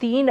3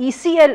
ECL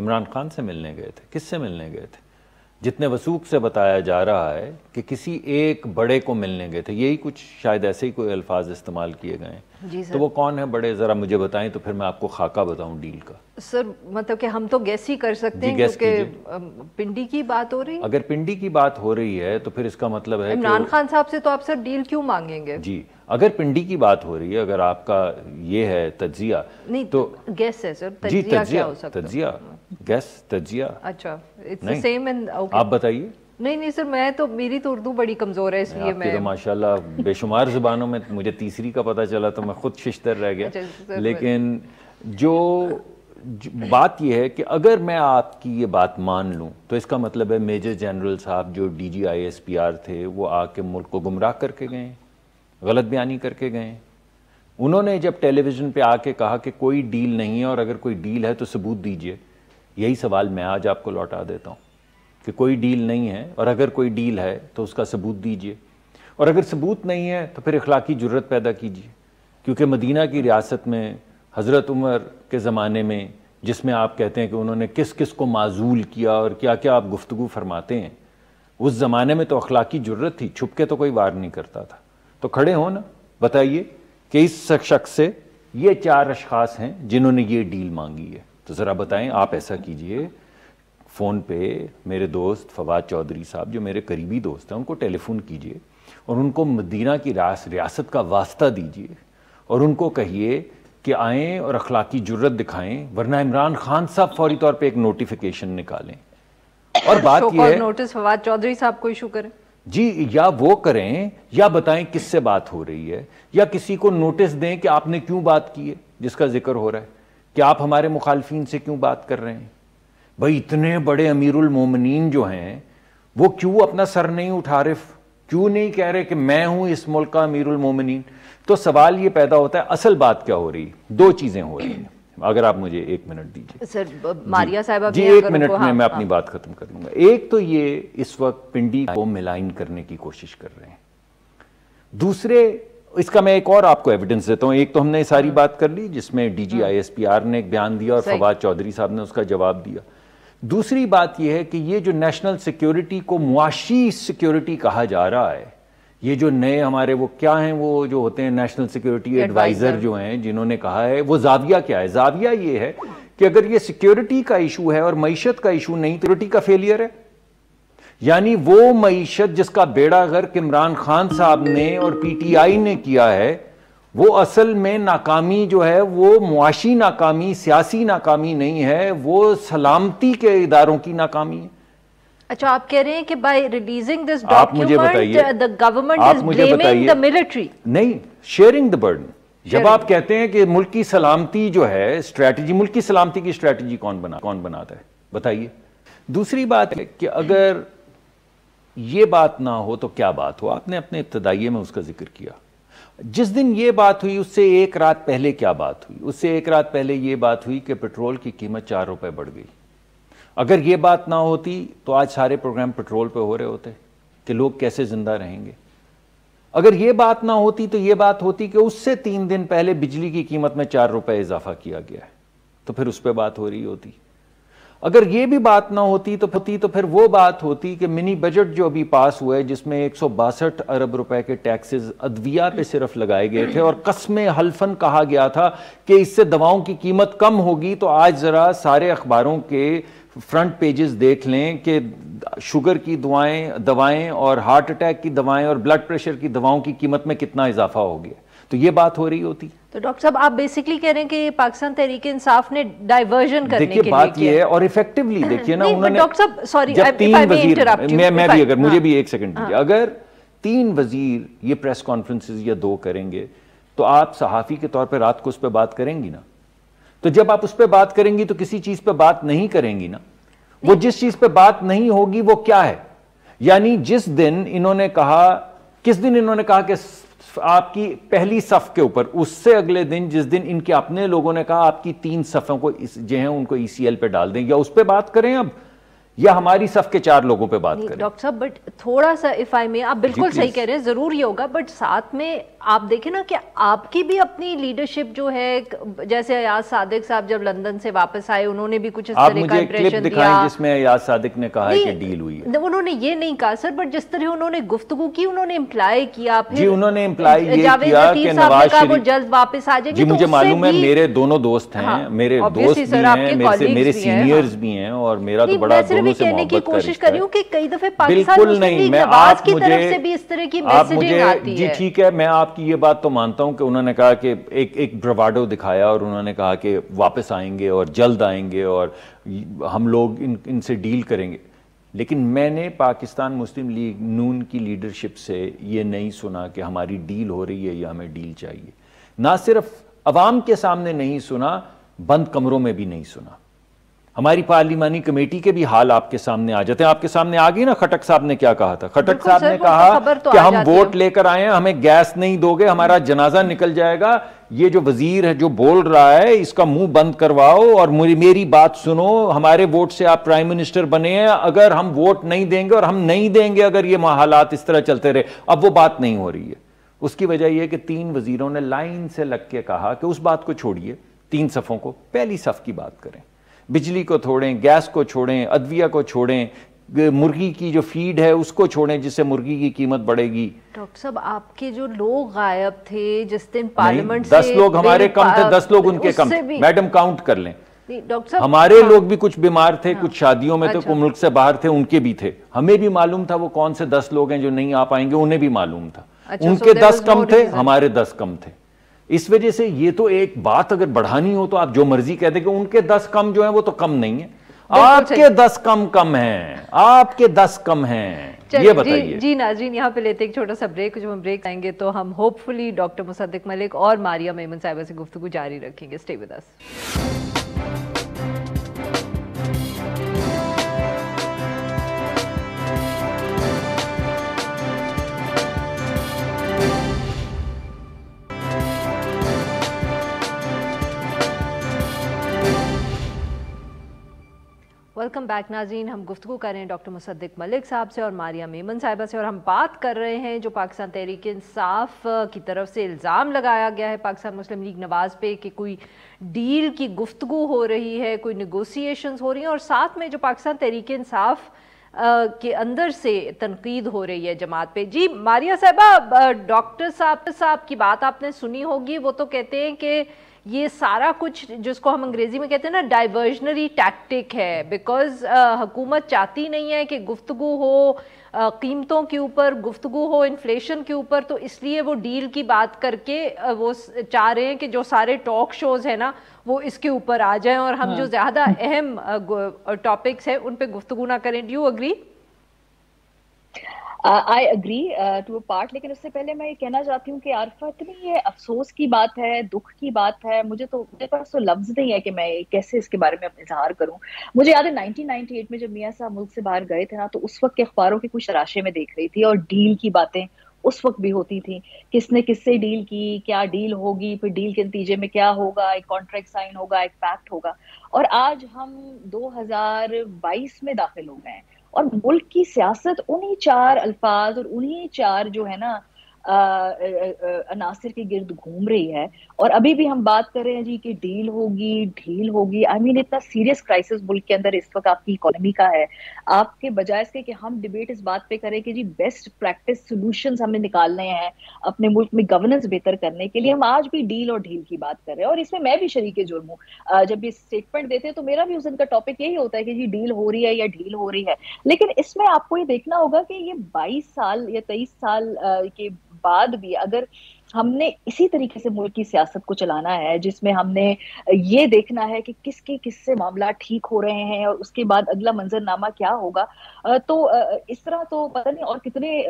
Imran Khan سے ملنے گئے تھے. کس سے ملنے گئے تھے؟ جتنے وثوق سے بتایا جا رہا ہے کہ کسی ایک بڑے کو ملنے گئے تھے. یہی کچھ شاید ایسے ہی کوئی الفاظ استعمال کیے گئے ہیں. جی سر. تو وہ کون ہے بڑے؟ ذرا مجھے بتائیں تو پھر میں آپ کو خاکہ بتاؤں ڈیل کا. سر مطلب کہ ہم تو گیس ہی کر سکتے ہیں کیونکہ پنڈی کی بات ہو رہی ہے. اگر پنڈی کی بات ہو رہی ہے تو پھر اس کا مطلب ہے عمران خان صاحب سے تو آپ سر ڈیل کیوں مانگیں گے؟ جی اگر پنڈی کی بات ہو رہی ہے، اگر آپ کا یہ ہے تجزیہ نہیں تو گیس ہے سر. جی تجزیہ کیا ہو سکتا ہے؟ تجزیہ گیس تجزیہ. اچھا اٹس سیم ان آپ بتائیے. نہیں سر میں تو میری تو اردو بڑی کمزور ہے اس لیے میں ماشاءاللہ بے شمار زبانوں میں مجھے تیسری کا پتہ چلا تو میں خود ششتر رہ گیا. لیکن جو بات یہ ہے کہ اگر میں آپ کی یہ بات مان لوں تو اس کا مطلب ہے میجر جنرل صاحب جو D G I S P R تھے وہ آ کے ملک کو گمراہ کر کے گئے، غلط بیانی کر کے گئے. انہوں نے جب ٹیلی ویژن پہ آ کے کہا کہ کوئی ڈیل نہیں ہے اور اگر کوئی ڈیل ہے تو ثبوت دیجئے، یہی سوال میں آج آپ کو لوٹا دیتا ہوں کہ کوئی ڈیل نہیں ہے اور اگر کوئی ڈیل ہے تو اس کا ثبوت دیجئے، اور اگر ثبوت نہیں ہے تو پھر اخلاقی جرت پیدا کیجئے. کیونکہ مدینہ کی ریاست میں حضرت عمر کے زمانے میں جس میں آپ کہتے ہیں کہ انہوں نے کس کس کو معزول کیا اور کیا کیا آپ گفتگو فرماتے ہیں، اس زمانے میں تو اخلاقی جرت تھی، چھپ کے تو کوئی وار نہیں کرتا تھا. تو کھڑے ہو نا، بتائیے کہ اس شخص سے یہ 4 اشخاص ہیں جنہوں نے یہ ڈیل مانگی ہے. تو ذرا بتائیں. آپ ایسا کیجئے، فون پہ میرے دوست فواد چودھری صاحب جو میرے قریبی دوست ہیں ان کو ٹیلی فون کیجئے اور ان کو مدینہ کی ریاست کا واسطہ دیجئے اور ان کو کہیے کہ آئیں اور اخلاقی جرت دکھائیں، ورنہ عمران خان صاحب فوری طور پہ ایک نوٹیفیکیشن نکالیں. اور بات یہ ہے نوٹس فواد چودھری صاحب کو ایشو کریں. جی یا وہ کریں یا بتائیں کس سے بات ہو رہی ہے، یا کسی کو نوٹس دیں کہ آپ نے کیوں بات کی ہے جس کا ذکر ہو رہا ہے، کہ آپ ہمارے مخالفین سے کیوں بات کر رہے ہیں. بھائی اتنے بڑے امیر المومنین جو ہیں وہ کیوں اپنا سر نہیں اٹھا رہے، کیوں نہیں کہہ رہے کہ میں ہوں اس ملک کا امیر المومنین. تو سوال یہ پیدا ہوتا ہے اصل بات کیا ہو رہی ہے. 2 چیزیں ہو رہی ہیں. اگر آپ مجھے 1 منٹ دیجیے سر. ماریا صاحبہ جی 1 منٹ میں اپنی بات ختم کر لوں گا. ایک تو یہ اس وقت پنڈی کو ملائن کرنے کی کوشش کر رہے ہیں. دوسرے اس کا میں ایک اور آپ کو ایویڈنس دیتا ہوں. ایک تو ہم نے ساری بات کر لی جس میں D G I S P R نے ایک بیان دیا اور فواد چودھری صاحب نے اس کا جواب دیا. دوسری بات یہ ہے کہ یہ جو نیشنل سیکیورٹی کو معاشی سیکیورٹی کہا جا رہا ہے، یہ جو نئے ہمارے وہ کیا ہیں، وہ جو ہوتے ہیں نیشنل سیکیورٹی ایڈوائزر جو ہیں جنہوں نے کہا ہے، وہ زاویہ کیا ہے؟ زاویہ یہ ہے کہ اگر یہ سیکیورٹی کا ایشو ہے اور معیشت کا ایشو نہیں، سیکیورٹی کا فیلئر ہے. یعنی وہ معیشت جس کا بیڑا غرق عمران خان صاحب نے اور پی ٹی آئی نے کیا ہے، وہ اصل میں ناکامی جو ہے وہ معاشی ناکامی، سیاسی ناکامی نہیں ہے، وہ سلامتی کے اداروں کی ناکامی ہے. اچھا آپ کہہ رہے ہیں کہ by releasing this document the government is blaming the military. نہیں، شیئرنگ دا برڈن. جب آپ کہتے ہیں کہ ملک کی سلامتی جو ہے اسٹریٹجی، ملک کی سلامتی کی اسٹریٹجی کون بناتا ہے بتائیے. دوسری بات ہے کہ اگر یہ بات نہ ہو تو کیا بات ہو. آپ نے اپنے ابتدائیے میں اس کا ذکر کیا. جس دن یہ بات ہوئی اس سے 1 رات پہلے کیا بات ہوئی؟ اس سے 1 رات پہلے یہ بات ہوئی کہ پیٹرول کی قیمت 4 روپے بڑھ گئی. اگر یہ بات نہ ہوتی تو آج سارے پروگرام پیٹرول پہ ہو رہے ہوتے کہ لوگ کیسے زندہ رہیں گے. اگر یہ بات نہ ہوتی تو یہ بات ہوتی کہ اس سے 3 دن پہلے بجلی کی قیمت میں 4 روپے اضافہ کیا گیا ہے، تو پھر اس پہ بات ہو رہی ہوتی. اگر یہ بھی بات نہ ہوتی تو پھر وہ بات ہوتی کہ منی بجٹ جو ابھی پاس ہوا ہے جس میں 162 ارب روپے کے ٹیکسز ادویہ پہ صرف لگائے گئے تھے اور قسمِ حلفاً کہا گیا تھا کہ اس سے دواؤں کی قیمت کم ہوگی. تو آج ذرا سارے اخباروں کے فرنٹ پیجز دیکھ لیں کہ شوگر کی دوائیں اور ہارٹ اٹیک کی دوائیں اور بلڈ پریشر کی دواؤں کی قیمت میں کتنا اضافہ ہو گیا. تو یہ بات ہو رہی ہوتی. تو ڈاکٹر صاحب آپ بیسکلی کہہ رہے ہیں کہ یہ پاکستان تحریک انصاف نے ڈائیورژن کرنے کے لیے دیکھیے بات یہ ہے اور ایفیکٹیولی دیکھیے نا انہوں نے ڈاکٹر صاحب سوری جب 3 وزیر میں بھی اگر مجھے بھی 1 سیکنڈ دیجیے، اگر 3 وزیر یہ پریس کانفرنسز یا 2 کریں گے تو آپ صحافی کے طور پہ رات کو اس پہ بات کریں گی نا. تو جب آپ اس پہ بات کریں گی تو کسی چیز پہ بات نہیں کریں گی نا. وہ جس چیز پہ بات نہیں ہوگی وہ کیا ہے؟ یعنی جس دن انہوں نے کہا، کس دن انہوں نے کہا کہ آپ کی پہلی صف کے اوپر، اس سے اگلے دن جس دن ان کے اپنے لوگوں نے کہا آپ کی 3 صفوں کو جو ہیں ان کو ای سی ایل پہ ڈال دیں، یا اس پہ بات کریں اب، یا ہماری صف کے 4 لوگوں پہ بات کریں. ڈاکٹر صاحب بٹ تھوڑا سا اف آئی میں، آپ بالکل صحیح کہہ رہے ہیں، ضروری ہوگا، بٹ ساتھ میں آپ دیکھیں نا کہ آپ کی بھی اپنی لیڈرشپ جو ہے، جیسے ایاز صادق صاحب جب لندن سے واپس آئے انہوں نے بھی کچھ اس طرح کا امپریشن دیا. آپ مجھے کلپ دکھائیں جس میں ایاز صادق نے کہا ہے کہ ڈیل ہوئی ہے. انہوں نے یہ نہیں کہا سر، بٹ جس طرح انہوں نے گفتگو کی انہوں نے امپلائی کیا، جی انہوں نے امپلائی یہ کیا کہ نواز شریف وہ جلد واپس آ جائیں گے. جی مجھے معلوم ہے، میرے دونوں دوست ہیں، میرے دوست بھی ہیں، میرے سینئرز بھی ہیں، اور میرا تو بڑا دونوں سے محبت کا کوشش کر رہی ہوں کہ کئی دفعہ پاکستان مسلم لیگ نواز کی طرف سے بھی اس طرح کی میسیجنگ آتی ہے. جی ٹھیک ہے، میں آپ کی یہ بات تو مانتا ہوں کہ انہوں نے کہا کہ ایک برواڈو دکھایا، اور انہوں نے کہا کہ واپس آئیں گے اور جلد آئیں گے اور ہم لوگ ان سے ڈیل کریں گے. لیکن میں نے پاکستان مسلم لیگ نون کی لیڈرشپ سے یہ نہیں سنا کہ ہماری ڈیل ہو رہی ہے یا ہمیں ڈیل چاہیے. نہ صرف عوام کے سامنے نہیں سنا، بند کمروں میں بھی نہیں سنا. ہماری پارلیمانی کمیٹی کے بھی حال آپ کے سامنے آ جاتے ہیں. آپ کے سامنے آ گئی نا خٹک صاحب نے کیا کہا تھا. خٹک صاحب نے کہا کہ ہم ووٹ لے کر آئے ہیں، ہمیں گیس نہیں دو گے، ہمارا جنازہ نکل جائے گا. یہ جو وزیر ہے جو بول رہا ہے اس کا منہ بند کرواؤ اور میری بات سنو. ہمارے ووٹ سے آپ پرائم منسٹر بنے ہیں، اگر ہم ووٹ نہیں دیں گے، اور ہم نہیں دیں گے اگر یہ حالات اس طرح چلتے رہے. اب وہ بات نہیں ہو رہی ہے. اس کی وجہ یہ کہ 3 وزیروں نے لائن سے لگ کے کہا کہ اس بات کو چھوڑیے، 3 صفوں کو، پہلی صف کی بات کریں. بجلی کو چھوڑیں، گیس کو چھوڑیں، ادویہ کو چھوڑیں، مرغی کی جو فیڈ ہے اس کو چھوڑیں جس سے مرغی کی قیمت بڑھے گی. ڈاکٹر صاحب آپ کے جو لوگ غائب تھے جس دن پارلیمنٹ سے، 10 لوگ ہمارے کم تھے، 10 لوگ ان کے کم تھے. میڈم کاؤنٹ کر لیں. ہمارے لوگ بھی کچھ بیمار تھے، کچھ شادیوں میں تھے، ملک سے باہر تھے، ان کے بھی تھے. ہمیں بھی معلوم تھا وہ کون سے 10 لوگ ہیں جو نہیں آ پائیں گے، انہیں بھی معلوم تھا. ان کے 10 کم تھے، ہمارے 10 کم تھے. اس وجہ سے یہ تو ایک بات اگر بڑھانی ہو تو آپ جو مرضی کہہ دیں کہ ان کے 10 کم جو ہیں وہ تو کم نہیں ہیں. آپ کے 10 کم ہیں، آپ کے 10 کم ہیں. یہ بتائیے. جی ناظرین یہاں پہ لیتے ایک چھوٹا سا بریک. جب ہم بریک آئیں گے تو ہم ہوپ فلی ڈاکٹر مصدق ملک اور ماریہ میمن صاحبہ سے گفتگو جاری رکھیں گے. Stay with us. Welcome back ناظرین. ہم گفتگو کر رہے ہیں ڈاکٹر مصدق ملک صاحب سے اور ماریہ میمن صاحبہ سے، اور ہم بات کر رہے ہیں جو پاکستان تحریک انصاف کی طرف سے الزام لگایا گیا ہے پاکستان مسلم لیگ نواز پہ کہ کوئی ڈیل کی گفتگو ہو رہی ہے، کوئی نیگوسیشنز ہو رہی ہیں، اور ساتھ میں جو پاکستان تحریک انصاف کے اندر سے تنقید ہو رہی ہے جماعت پہ. جی ماریہ صاحبہ، ڈاکٹر صاحب کی بات آپ نے سنی ہوگی. وہ تو کہتے ہیں کہ یہ سارا کچھ جس کو ہم انگریزی میں کہتے ہیں نا ڈائیورژنری ٹیکٹک ہے، بیکاز حکومت چاہتی نہیں ہے کہ گفتگو ہو قیمتوں کے اوپر، گفتگو ہو انفلیشن کے اوپر، تو اس لیے وہ ڈیل کی بات کر کے وہ چاہ رہے ہیں کہ جو سارے ٹاک شوز ہیں نا وہ اس کے اوپر آ جائیں اور ہم جو زیادہ اہم ٹاپکس ہیں ان پہ گفتگو نہ کریں. Do you agree? I agree to a part. لیکن اس سے پہلے میں یہ کہنا چاہتی ہوں کہ عارفہ اتنی یہ افسوس کی بات ہے، دکھ کی بات ہے. میرے پاس تو لفظ نہیں ہے کہ میں کیسے اس کے بارے میں اظہار کروں. مجھے یاد ہے 1998 میں جب میاں صاحب ملک سے باہر گئے تھے نا، تو اس وقت کے اخباروں کے کچھ تراشے میں دیکھ رہی تھی اور ڈیل کی باتیں اس وقت بھی ہوتی تھی. کس نے کس سے ڈیل کی، کیا ڈیل ہوگی، پھر ڈیل کے نتیجے میں کیا ہوگا، ایک کانٹریکٹ سائن ہوگا، ایک پیکٹ ہوگا. اور آج ہم 2022 میں داخل ہو گئے ہیں اور ملک کی سیاست انہی 4 الفاظ اور انہی 4 جو ہے نا عناصر کے گرد گھوم رہی ہے. اور ابھی بھی ہم بات کر رہے ہیں جی کہ ڈیل ہوگی ڈھیل ہوگی. اتنا سیریس کرائسس ملک کے اندر اس وقت آپ کی اکانومی کا ہے. آپ کے بجائے اس کے کہ ہم ڈیبیٹ اس بات پہ کریں کہ جی بیسٹ پریکٹس سولوشنز ہمیں نکالنے ہیں اپنے ملک میں گورننس بہتر کرنے کے لیے، ہم آج بھی ڈیل اور ڈھیل کی بات کر رہے ہیں. اور اس میں بھی شریک جرم ہوں. جب یہ اسٹیٹمنٹ دیتے ہیں تو میرا بھی اس دن کا ٹاپک یہی ہوتا ہے کہ جی ڈیل ہو رہی ہے یا ڈھیل ہو رہی ہے. لیکن اس میں آپ کو یہ دیکھنا ہوگا کہ یہ 22 سال یا 23 سال کے بعد بھی اگر ہم نے اسی طریقے سے ملک کی سیاست کو چلانا ہے، جس میں ہم نے یہ دیکھنا ہے کہ کس سے معاملات ٹھیک ہو رہے ہیں اور اس کے بعد اگلا منظر نامہ کیا ہوگا، تو اس طرح تو پتہ نہیں اور کتنے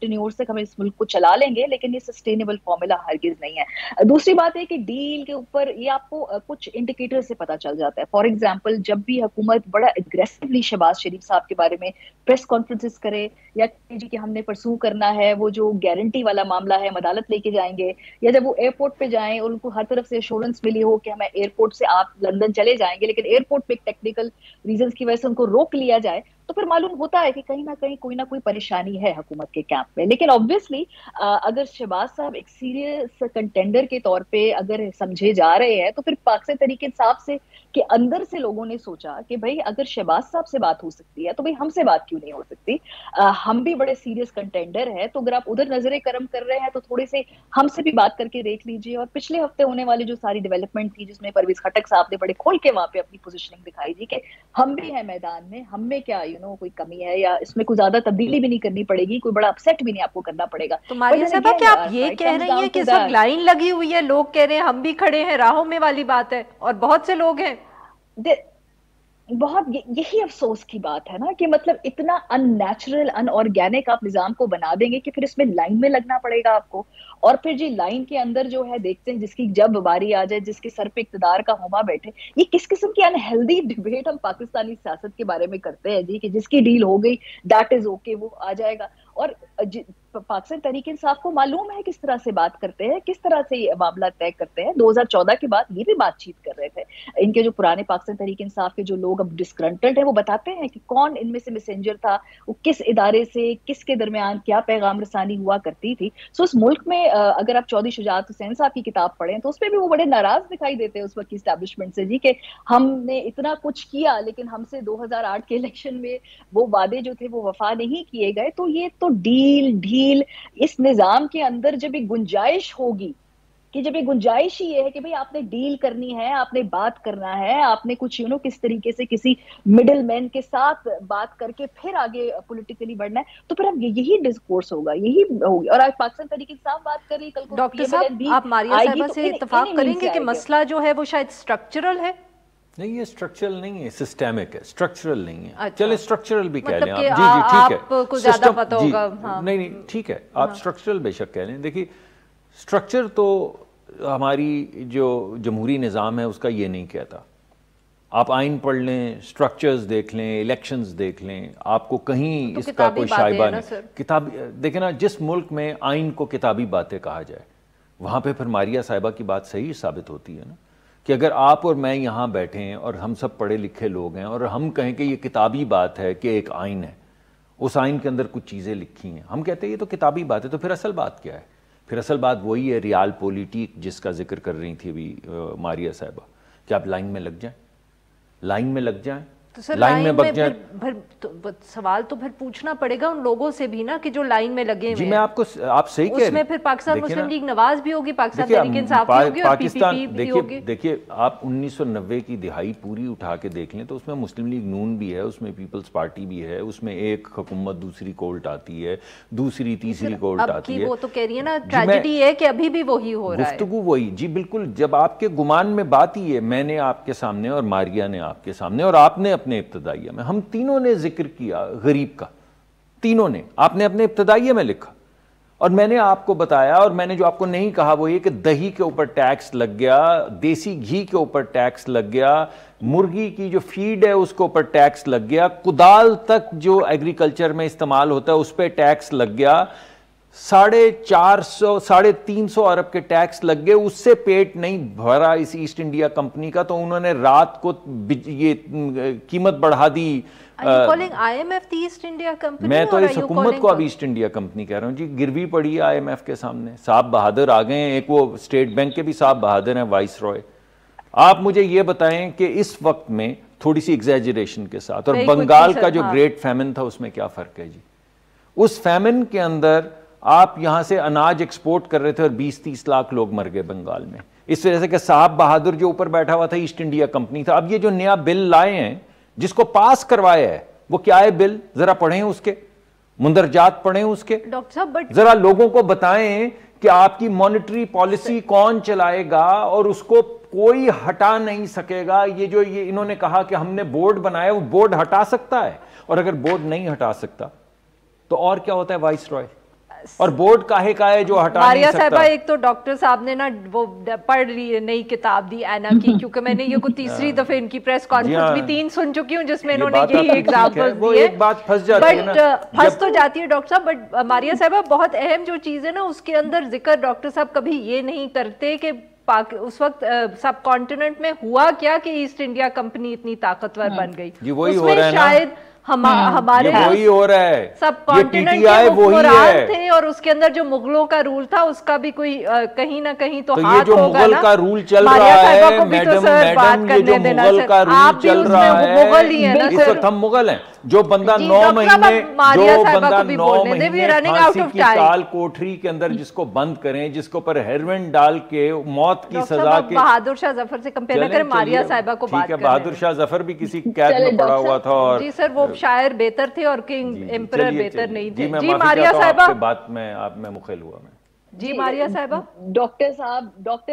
ٹینیورز تک ہم اس ملک کو چلا لیں گے، لیکن یہ سسٹینیبل فارمولا ہرگز نہیں ہے. دوسری بات ہے کہ ڈیل کے اوپر یہ آپ کو کچھ انڈیکیٹر سے پتہ چل جاتا ہے. فار ایگزامپل جب بھی حکومت بڑا اگریسولی شہباز شریف صاحب کے بارے میں پریس کانفرنسز کرے یا کہ ہم نے پرسو کرنا ہے وہ جو گارنٹی والا معاملہ ہے، عدالت لے کے جانے جائیں گے, یا جب وہ ایئرپورٹ پہ جائیں اور ان کو ہر طرف سے ایشورنس ملی ہو کہ ہمیں ایئرپورٹ سے آپ لندن چلے جائیں گے, لیکن ایئرپورٹ پہ ایک ٹیکنیکل ریزنس کی وجہ سے ان کو روک لیا جائے, تو پھر معلوم ہوتا ہے کہ کہیں نہ کہیں کوئی نہ کوئی پریشانی ہے حکومت کے کیمپ میں. لیکن آبویسلی اگر شہباز صاحب ایک سیریس کنٹینڈر کے طور پہ اگر سمجھے جا رہے ہیں, تو پھر پاکستان تحریک انصاف سے کہ اندر سے لوگوں نے سوچا کہ بھائی اگر شہباز صاحب سے بات ہو سکتی ہے تو بھائی ہم سے بات کیوں نہیں ہو سکتی, ہم بھی بڑے سیریس کنٹینڈر ہیں, تو اگر آپ ادھر نظر کرم کر رہے ہیں تو تھوڑے سے ہم سے بھی بات کر کے دیکھ لیجیے. اور پچھلے ہفتے ہونے والی جو ساری ڈیولپمنٹ تھی جس میں پرویز خٹک صاحب نے بڑے کھول کے وہاں پہ اپنی پوزیشننگ دکھائی تھی کہ ہم بھی ہیں میدان میں, ہم میں کیا کوئی کمی ہے, یا اس میں کوئی زیادہ تبدیلی بھی نہیں کرنی پڑے گی, کوئی بڑا اپسیٹ بھی نہیں آپ کو کرنا پڑے گا. تو ماریہ صاحبہ کیا آپ یہ کہہ رہی ہیں کہ اس وقت لائن لگی ہوئی ہے, لوگ کہہ رہے ہیں ہم بھی کھڑے ہیں راہوں میں والی بات ہے, اور بہت سے لوگ ہیں. بہت یہی افسوس کی بات ہے نا کہ مطلب اتنا ان نیچرل ان آرگینک آپ نظام کو بنا دیں گے کہ پھر اس میں لائن میں لگنا پڑے گا آپ کو, اور پھر جی لائن کے اندر جو ہے دیکھتے ہیں جس کی جب باری آ جائے, جس کے سر پہ اقتدار کا ہما بیٹھے. یہ کس قسم کی انہیلدی ڈبیٹ ہم پاکستانی سیاست کے بارے میں کرتے ہیں جی, کہ جس کی ڈیل ہو گئی دیٹ از اوکے, وہ آ جائے گا. اور پاکستان تحریک انصاف کو معلوم ہے کس طرح سے بات کرتے ہیں, کس طرح سے یہ معاملہ طے کرتے ہیں. 2014 کے بعد یہ بھی بات چیت کر رہے تھے, ان کے جو پرانے پاکستان تحریک انصاف کے جو لوگ اب ڈسگرنٹلڈ ہیں وہ بتاتے ہیں کہ کون ان میں سے میسنجر تھا, وہ کس ادارے سے کس کے درمیان کیا پیغام رسانی ہوا کرتی تھی. سو اس ملک میں اگر آپ چودھری شجاعت حسین صاحب کی کتاب پڑھیں تو اس میں بھی وہ بڑے ناراض دکھائی دیتے ہیں اس وقت کی اسٹیبلشمنٹ سے جی, کہ ہم نے اتنا کچھ کیا لیکن ہم سے 2008 کے الیکشن میں وہ وعدے جو تھے وہ وفا نہیں کیے گئے. تو یہ تو ڈھیل اس نظام کے اندر جب ایک گنجائش ہوگی, کہ جب ایک گنجائش ہی یہ ہے کہ بھئی آپ نے ڈیل کرنی ہے, آپ نے بات کرنا ہے, آپ نے کچھ کس طریقے سے کسی مڈل مین کے ساتھ بات کر کے پھر آگے پولیٹیکلی بڑھنا ہے, تو پھر اب یہی ڈسکورس ہوگا, یہی ہوگی. اور آج پاکستان تحریک انصاف بات کر رہی, کل کو ڈاکٹر صاحب آپ ماریہ صاحبہ سے اتفاق کریں گے کہ مسئلہ جو ہے وہ شاید سٹرکچرل ہے؟ نہیں, یہ سٹرکچرل نہیں ہے, سسٹیمک ہے, سٹرکچر نہیں ہے. چلے سٹرکچرل بھی کہہ لیں آپ, جی ٹھیک ہے, آپ کو زیادہ پتہ ہوگا. نہیں ٹھیک ہے, آپ سٹرکچرل بے شک کہہ لیں. دیکھیے سٹرکچر تو ہماری جو جمہوری نظام ہے اس کا یہ نہیں کہتا. آپ آئین پڑھ لیں, سٹرکچرز دیکھ لیں, الیکشنز دیکھ لیں, آپ کو کہیں اس کا کوئی شائبہ نہیں. کتاب دیکھیں نا, جس ملک میں آئین کو کتابی باتیں کہا جائے وہاں پہ پھر ماریہ صاحبہ کی بات صحیح ثابت ہوتی ہے نا, کہ اگر آپ اور میں یہاں بیٹھے ہیں اور ہم سب پڑھے لکھے لوگ ہیں اور ہم کہیں کہ یہ کتابی بات ہے کہ ایک آئین ہے, اس آئین کے اندر کچھ چیزیں لکھی ہیں, ہم کہتے ہیں یہ تو کتابی بات ہے, تو پھر اصل بات کیا ہے؟ پھر اصل بات وہی ہے ریال پولیٹک جس کا ذکر کر رہی تھی ابھی ماریہ صاحبہ, کہ آپ لائن میں لگ جائیں, لائن میں لگ جائیں, تو سر لائن میں سوال تو پھر پوچھنا پڑے گا ان لوگوں سے بھی نا کہ جو لائن میں لگے ہوئے ہیں. جی میں آپ صحیح کہہ رہے ہیں, اس میں پھر پاکستان مسلم لیگ نواز بھی ہوگی, پاکستان تحریک انصاف بھی ہوگی, اور پی پی پی بھی ہوگی. دیکھیے آپ 1990 کی دہائی پوری اٹھا کے دیکھ لیں تو اس میں مسلم لیگ نون بھی ہے, اس میں پیپلز پارٹی بھی ہے, اس میں ایک حکومت دوسری کو الٹاتی ہے, دوسری تیسری کو الٹاتی ہے. وہ تو کہہ رہی ہے نا ٹریجڈی ہے کہ ابھی بھی وہی ہو رہا ہے, گفتگو وہی. جی بالکل, جب آپ کے گمان میں بات ہی ہے, میں نے آپ کے سامنے اور ماریہ نے آپ کے سامنے اور آپ نے اپنے ابتدائیہ میں, ہم تینوں نے ذکر کیا غریب کا, تینوں نے, آپ نے اپنے ابتدائیہ میں لکھا اور میں نے آپ کو بتایا, اور میں نے جو آپ کو نہیں کہا وہ یہ کہ دہی کے اوپر ٹیکس لگ گیا, دیسی گھی کے اوپر ٹیکس لگ گیا, مرغی کی جو فیڈ ہے اس کے اوپر ٹیکس لگ گیا, کدال تک جو ایگریکلچر میں استعمال ہوتا ہے اس پہ ٹیکس لگ گیا, 350 ارب کے ٹیکس لگ گئے, اس سے پیٹ نہیں بھرا اس ایسٹ انڈیا کمپنی کا, تو انہوں نے رات کو یہ قیمت بڑھا دی. میں تو اس حکومت کو اب ایسٹ انڈیا کمپنی کہہ رہا ہوں جی, گروی پڑی ہے آئی ایم ایف کے سامنے. صاحب بہادر آ گئے ہیں, ایک وہ اسٹیٹ بینک کے بھی صاحب بہادر ہیں, وائس رائے. آپ مجھے یہ بتائیں کہ اس وقت میں تھوڑی سی ایگزیجریشن کے ساتھ, اور بنگال کا جو گریٹ فیمن تھا اس میں کیا فرق ہے جی؟ اس فیمن کے اندر آپ یہاں سے اناج ایکسپورٹ کر رہے تھے اور 20-30 لاکھ لوگ مر گئے بنگال میں, اس وجہ سے کہ صاحب بہادر جو اوپر بیٹھا ہوا تھا ایسٹ انڈیا کمپنی تھا. اب یہ جو نیا بل لائے ہیں جس کو پاس کروایا ہے وہ کیا ہے بل؟ ذرا پڑھیں اس کے مندرجات, پڑھیں اس کے, ذرا لوگوں کو بتائیں کہ آپ کی مانیٹری پالیسی کون چلائے گا, اور اس کو کوئی ہٹا نہیں سکے گا. یہ جو انہوں نے کہا کہ ہم نے بورڈ بنایا, وہ بورڈ ہٹا سکتا ہے, اور اگر بورڈ نہیں ہٹا سکتا تو اور کیا ہوتا ہے وائس رائے؟ اور بورڈ کاہے کا ہے جو ہٹا نہیں ماریہ سکتا. صاحبہ ایک تو ڈاکٹر صاحب نے نا وہ پڑھ لی نئی کتاب دی اینا کی, کیونکہ میں نے یہ کو تیسری دفعہ ان کی پریس کانفرنس بھی 3 سن چکی ہوں جس میں انہوں نے یہی ایگزامپلز دیے. ایک بات پھنس جاتی ہے نا, پھنس تو جاتی ہے ڈاکٹر صاحب, بٹ ماریہ صاحبہ بہت اہم جو چیز ہے نا اس کے اندر ذکر ڈاکٹر صاحب کبھی یہ نہیں کرتے کہ اس وقت سب کانٹیننٹ میں ہوا کیا کہ ایسٹ انڈیا کمپنی اتنی طاقتور بن گئی. وہی ہو رہا ہے نا, شاید ہمارے وہی ہو رہا ہے, سب کانٹیننٹ کے حکمران تھے اور اس کے اندر جو مغلوں کا رول تھا اس کا بھی کوئی کہیں نہ کہیں تو ہاتھ ہوگا نا. مغل کا رول چل رہا ہے میڈم, یہ جو مغل کا رول چل رہا ہے, اس وقت ہم مغل ہیں. جو بندہ 9 مہینے پھانسی کی سال کوٹری کے اندر جس کو بند کریں, جس کو پر ہیروین ڈال کے موت کی سزا کے, بہادر شاہ ظفر سے کمپیئر نہ کریں, ماریہ صاحبہ کو بات کریں. بہادر شاہ ظفر بھی کسی قید میں پڑا ہوا تھا, اور جی سر وہ شاعر بہتر تھے اور کنگ امپرر بہتر نہیں تھے. جی ماریہ صاحبہ بات میں مخل ہوا میں. جی ماریہ صاحبہ, ڈاکٹر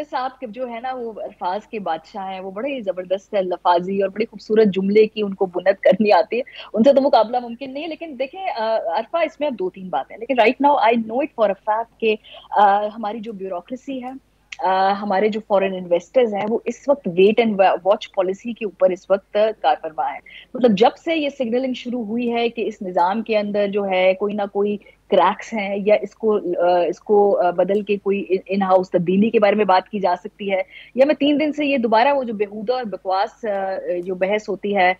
صاحب جو ہے نا وہ الفاظ کے بادشاہ ہیں, وہ بڑے زبردست ہے لفاظی اور بڑی خوبصورت جملے کی ان کو بنت کرنی آتی ہے, ان سے تو مقابلہ ممکن نہیں ہے. لیکن دیکھیں عرفہ, اس میں اب 2-3 باتیں, لیکن right now I know it for a fact کہ ہماری جو بیوروکریسی ہے, ہمارے جو فورن انویسٹرز ہیں, وہ اس وقت ویٹ اینڈ واچ پالیسی کے اوپر اس وقت کار فرما ہے. مطلب جب سے یہ سگنلنگ شروع ہوئی ہے کہ اس نظام کے اندر جو ہے کوئی نہ کوئی کریکس ہیں, یا اس کو بدل کے کوئی ان ہاؤس تبدیلی کے بارے میں بات کی جا سکتی ہے, یا میں 3 دن سے یہ دوبارہ وہ جو بےہودہ اور بکواس جو بحث ہوتی ہے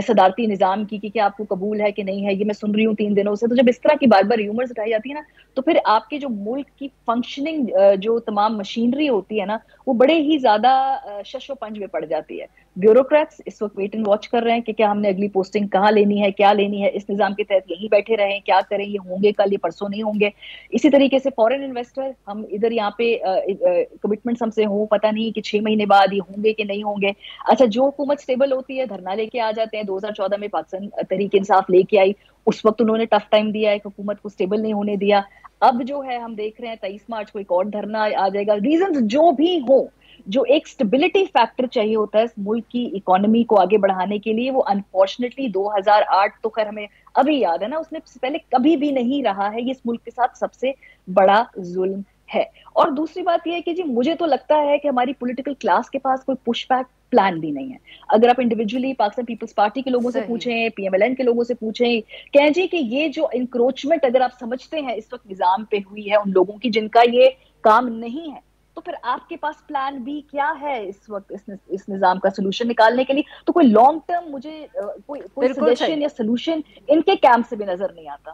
صدارتی نظام کی کہ کیا آپ کو قبول ہے کہ نہیں ہے, یہ میں سن رہی ہوں 3 دنوں سے. تو جب اس طرح کی بار بار ریومرز اٹھائی جاتی ہے نا, تو پھر آپ کے جو ملک کی فنکشننگ جو تمام مشینری ہوتی ہے نا, وہ بڑے ہی زیادہ شش و پنج میں پڑ جاتی ہے. بیوروکریٹس اس وقت ویٹ اینڈ واچ کر رہے ہیں کہ کیا ہم نے اگلی پوسٹنگ کہاں لینی ہے, کیا لینی ہے, اس نظام کے تحت یہیں بیٹھے رہیں, کیا کریں, یہ ہوں گے کل, یہ پرسوں نہیں ہوں گے. اسی طریقے سے فورن انویسٹر, ہم ادھر یہاں پہ کمٹمنٹس ہم سے ہوں, پتہ نہیں کہ 6 مہینے بعد یہ ہوں گے کہ نہیں ہوں گے. اچھا, جو حکومت سٹیبل ہوتی ہے دھرنا لے کے آ جاتے ہیں. 2014 میں پاکستان تحریک انصاف لے کے آئی, اس وقت انہوں نے ٹف ٹائم دیا ہے, حکومت کو سٹیبل نہیں ہونے دیا. اب جو ہے ہم دیکھ رہے ہیں 23 مارچ کو ایک اور دھرنا آ جائے گا. ریزنز جو بھی ہوں, جو ایک سٹیبلٹی فیکٹر چاہیے ہوتا ہے ملک کی اکانومی کو آگے بڑھانے کے لیے, وہ انفارچونیٹلی 2008 تو خیر ہمیں ابھی یاد ہے نا, اس نے پہلے کبھی بھی نہیں رہا ہے. یہ اس ملک کے ساتھ سب سے بڑا ظلم ہے. اور دوسری بات یہ ہے کہ جی مجھے تو لگتا ہے کہ ہماری پولیٹیکل کلاس کے پاس کوئی پش بیک پلان بھی نہیں ہے. اگر آپ انڈیویجولی پاکستان پیپلز پارٹی کے لوگوں سے پوچھیں, پی ایم ایل این کے لوگوں سے پوچھیں, کہیں جی کہ یہ جو انکروچمنٹ اگر آپ سمجھتے ہیں اس وقت نظام پہ ہوئی ہے ان لوگوں کی جن کا یہ کام نہیں ہے, تو پھر آپ کے پاس پلان بھی کیا ہے اس وقت اس نظام کا سولوشن نکالنے کے لیے؟ تو کوئی لانگ ٹرم مجھے کوئی سجیشن یا سولوشن ان کے کیمپ سے بھی نظر نہیں آتا.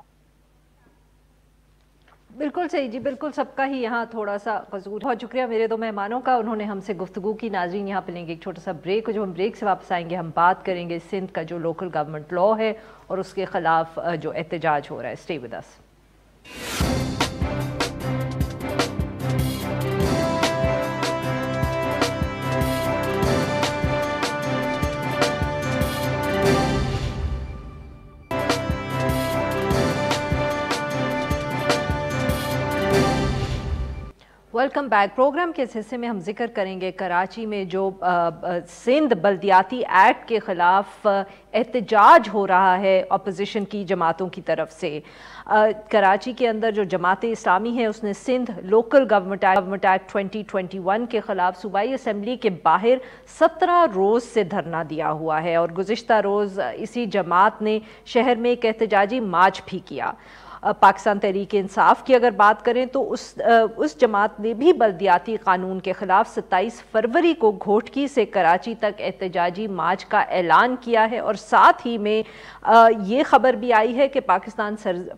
بالکل صحیح جی, بالکل سب کا ہی یہاں تھوڑا سا قصور. بہت شکریہ میرے 2 مہمانوں کا, انہوں نے ہم سے گفتگو کی. ناظرین یہاں پہ لیں گے ایک چھوٹا سا بریک, جو ہم بریک سے واپس آئیں گے ہم بات کریں گے سندھ کا جو لوکل گورنمنٹ لا ہے اور اس کے خلاف جو احتجاج ہو رہا ہے. Stay with us. Welcome back. پروگرام کے اس حصے میں ہم ذکر کریں گے کراچی میں جو سندھ بلدیاتی ایکٹ کے خلاف احتجاج ہو رہا ہے اپوزیشن کی جماعتوں کی طرف سے. کراچی کے اندر جو جماعت اسلامی ہے اس نے سندھ لوکل گورنمنٹ ایکٹ 2021 کے خلاف صوبائی اسمبلی کے باہر 17 روز سے دھرنا دیا ہوا ہے, اور گزشتہ روز اسی جماعت نے شہر میں ایک احتجاجی مارچ بھی کیا. پاکستان تحریک انصاف کی اگر بات کریں تو اس جماعت نے بھی بلدیاتی قانون کے خلاف 27 فروری کو گھوٹکی سے کراچی تک احتجاجی مارچ کا اعلان کیا ہے, اور ساتھ ہی میں یہ خبر بھی آئی ہے کہ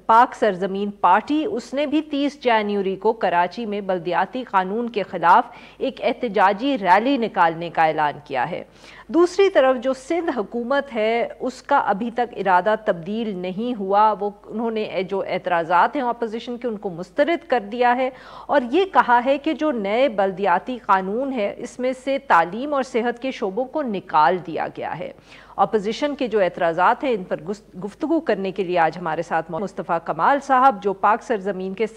پاک سرزمین پارٹی اس نے بھی 30 جنوری کو کراچی میں بلدیاتی قانون کے خلاف ایک احتجاجی ریلی نکالنے کا اعلان کیا ہے. دوسری طرف جو سندھ حکومت ہے اس کا ابھی تک ارادہ تبدیل نہیں ہوا. انہوں نے جو اعتراضات ہیں اپوزیشن کے ان کو مسترد کر دیا ہے, اور یہ کہا ہے کہ جو نئے بلدیاتی قانون ہے اس میں سے تعلیم اور صحت کے شعبوں کو نکال دیا گیا ہے. اپوزیشن کے جو اعتراضات ہیں ان پر گفتگو کرنے کے لیے آج ہمارے ساتھ مصطفیٰ کمال صاحب جو پاک سرزمین کے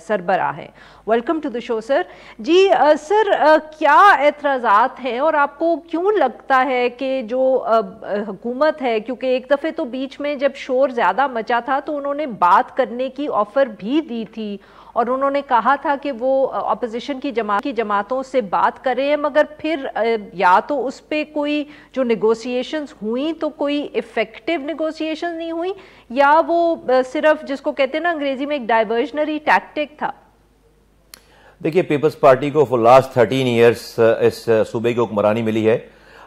سربراہ ہیں. ویلکم ٹو دی شو سر. جی سر, کیا اعتراضات ہیں اور آپ کو کیوں لگتا ہے کہ جو حکومت ہے, کیونکہ ایک دفعے تو بیچ میں جب شور زیادہ مچا تھا تو انہوں نے بات کرنے کی آفر بھی دی تھی اور انہوں نے کہا تھا کہ وہ اپوزیشن کی جماعتوں سے بات کر رہے ہیں, مگر پھر یا تو اس پہ کوئی جو نیگوسیشنز ہوئیں تو کوئی ایفیکٹو نیگوسیشن نہیں ہوئی, یا وہ صرف جس کو کہتے ہیں نا انگریزی میں ایک ڈائیورژنری ٹیکٹک تھا. دیکھیے, پیپلز پارٹی کو فور لاسٹ 13 ایئرس اس صوبے کی حکمرانی ملی ہے,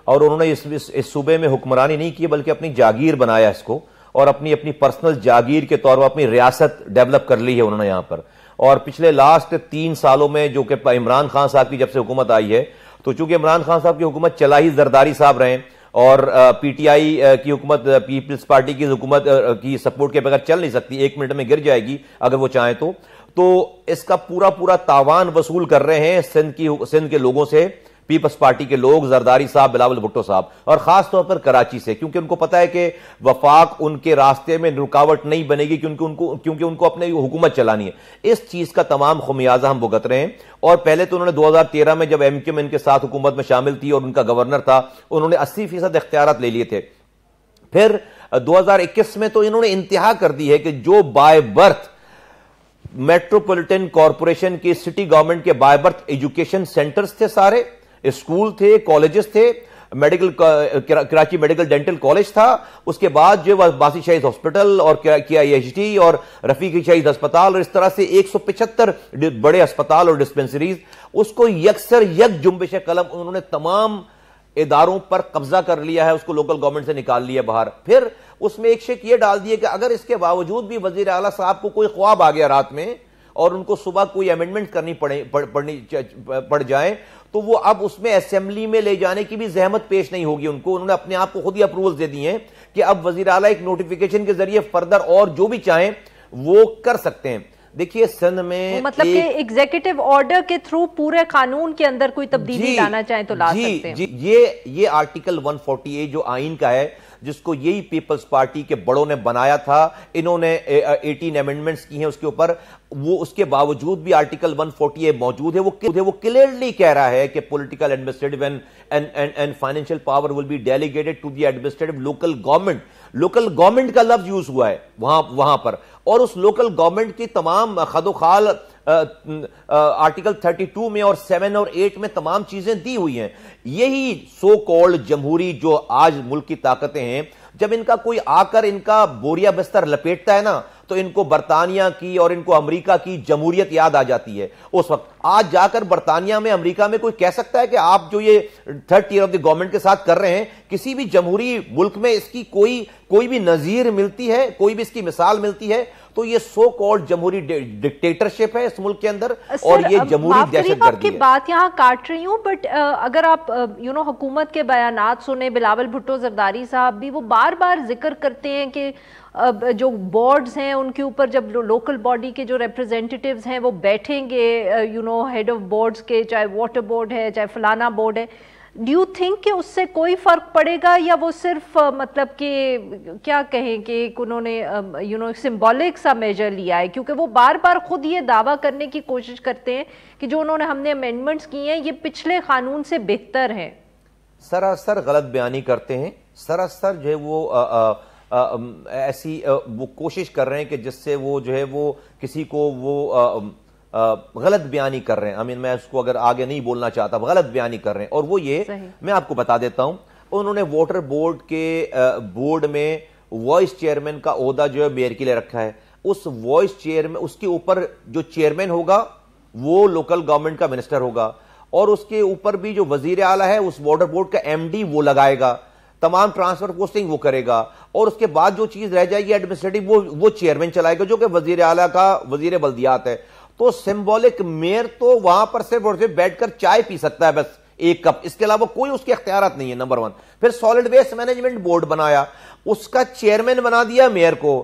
اور انہوں نے اس صوبے میں حکمرانی نہیں کی بلکہ اپنی جاگیر بنایا اس کو, اور اپنی پرسنل جاگیر کے طور پر اپنی ریاست ڈیولپ کر لی ہے انہوں نے یہاں پر. اور پچھلے لاسٹ 3 سالوں میں جو کہ عمران خان صاحب کی جب سے حکومت آئی ہے, تو چونکہ عمران خان صاحب کی حکومت چلا ہی زرداری صاحب رہے, اور پی ٹی آئی کی حکومت, پیپلز پارٹی کی حکومت کی سپورٹ کے بغیر چل نہیں سکتی, 1 منٹ میں گر جائے گی اگر وہ چاہیں تو اس کا پورا تاوان وصول کر رہے ہیں سندھ کے لوگوں سے, پیپلز پارٹی کے لوگ, زرداری صاحب, بلاول بھٹو صاحب, اور خاص طور پر کراچی سے, کیونکہ ان کو پتا ہے کہ وفاق ان کے راستے میں رکاوٹ نہیں بنے گی, کیونکہ ان کو اپنی حکومت چلانی ہے. اس چیز کا تمام خمیازہ ہم بھگت رہے ہیں. اور پہلے تو انہوں نے 2013 میں جب MQM ان کے ساتھ حکومت میں شامل تھی اور ان کا گورنر تھا, انہوں نے 80% اختیارات لے لیے تھے. پھر 2021 میں تو انہوں نے انتہا کر دی ہے کہ جو بائی برتھ میٹروپولیٹن کارپوریشن کی سٹی گورنمنٹ کے بائی برتھ ایجوکیشن سینٹرز تھے, سارے اسکول تھے, کالجز تھے, کراچی میڈیکل ڈینٹل کالج تھا, اس کے بعد جو باسی شہید ہاسپٹل اور KIHT اور رفیقی شہید ہسپتال, اور اس طرح سے 175 بڑے ہسپتال اور ڈسپنسریز, اس کو یکسر یک جنبش قلم انہوں نے تمام اداروں پر قبضہ کر لیا ہے, اس کو لوکل گورنمنٹ سے نکال لیا باہر. پھر اس میں ایک شک یہ ڈال دیے کہ اگر اس کے باوجود بھی وزیر اعلیٰ صاحب کو کوئی خواب آ گیا رات میں اور ان کو صبح کوئی امینڈمنٹ کرنی پڑ جائیں, تو وہ اب اس میں اسمبلی میں لے جانے کی بھی زحمت پیش نہیں ہوگی ان کو. انہوں نے اپنے آپ کو خود ہی اپروول دے دی ہیں کہ اب وزیر اعلیٰ ایک نوٹیفیکیشن کے ذریعے فردر اور جو بھی چاہیں وہ کر سکتے ہیں. دیکھیے, سندھ میں مطلب کہ ایگزیکٹو آرڈر کے تھرو پورے قانون کے اندر کوئی تبدیلی لانا چاہیں تو لا سکتے ہیں. یہ آرٹیکل 148 جو آئین کا ہے, جس کو یہی پیپلز پارٹی کے بڑوں نے بنایا تھا, انہوں نے 18 امینڈمنٹس کی ہیں اس کے اوپر, وہ اس کے باوجود بھی آرٹیکل 148 موجود ہے. وہ کلیئرلی کہہ رہا ہے کہ political, administrative and financial power will be delegated to the administrative local government. Local government کا لفظ یوز ہوا ہے وہاں پر, اور اس لوکل گورنمنٹ کی تمام خد و خال آرٹیکل 32 میں اور 7 اور 8 میں تمام چیزیں دی ہوئی ہیں. یہی سو کالڈ جمہوری جو آج ملک کی طاقتیں ہیں, جب ان کا کوئی آ کر ان کا بوریا بستر لپیٹتا ہے نا, تو ان کو برطانیہ کی اور ان کو امریکہ کی جمہوریت یاد آ جاتی ہے. اس وقت آج جا کر برطانیہ میں, امریکہ میں کوئی کہہ سکتا ہے کہ آپ جو یہ 3rd tier of the government کے ساتھ کر رہے ہیں, کسی بھی جمہوری ملک میں اس کی کوئی بھی نظیر ملتی ہے, کوئی بھی اس کی مثال ملتی ہے؟ تو یہ سو کالڈ جمہوری ڈکٹیٹرشپ ہے اس ملک کے اندر, اور یہ جمہوری دہشت گردی ہے. بات یہاں کاٹ رہی ہوں, بٹ اگر آپ حکومت کے بیانات سنیں, بلاول بھٹو زرداری صاحب بھی وہ بار بار ذکر کرتے ہیں کہ جو بورڈز ہیں ان کے اوپر جب لوکل باڈی کے جو ریپرزینٹیٹیوز ہیں وہ بیٹھیں گے, ہیڈ آف بورڈز کے, چاہے واٹر بورڈ ہے چاہے فلانا بورڈ ہے, ڈو یو تھنک کہ اس سے کوئی فرق پڑے گا, یا وہ صرف مطلب کہ کیا کہیں کہ انہوں نے سمبولک سا میجر لیا ہے, کیونکہ وہ بار بار خود یہ دعویٰ کرنے کی کوشش کرتے ہیں کہ جو انہوں نے ہم نے امینڈمنٹس کی ہیں یہ پچھلے قانون سے بہتر ہیں. سراسر غلط بیانی کرتے ہیں, سراسر جو ہے وہ ایسی وہ کوشش کر رہے ہیں کہ جس سے وہ جو ہے وہ کسی کو وہ غلط بیانی کر رہے ہیں. میں اس کو اگر آگے نہیں بولنا چاہتا, غلط بیانی کر رہے ہیں. اور وہ یہ میں آپ کو بتا دیتا ہوں, انہوں نے واٹر بورڈ کے بورڈ میں وائس چیئرمین کا عہدہ جو ہے میئر کے لیے رکھا ہے. اس وائس چیئرمین, اس کے اوپر جو چیئرمین ہوگا وہ لوکل گورنمنٹ کا منسٹر ہوگا, اور اس کے اوپر بھی جو وزیر اعلیٰ ہے اس واٹر بورڈ کا MD وہ لگائے گا, تمام ٹرانسفر پوسٹنگ وہ کرے گا, اور اس کے بعد جو چیز رہ جائے گی ایڈمنسٹریٹو وہ چیئرمین چلائے گا, جو کہ وزیر اعلیٰ کا وزیر بلدیات ہے. تو سمبولک میئر تو وہاں پر صرف اور صرف بیٹھ کر چائے پی سکتا ہے بس 1 کپ, اس کے علاوہ کوئی اس کے اختیارات نہیں ہے, نمبر 1. پھر سالڈ ویسٹ مینجمنٹ بورڈ بنایا, اس کا چیئرمین بنا دیا میئر کو,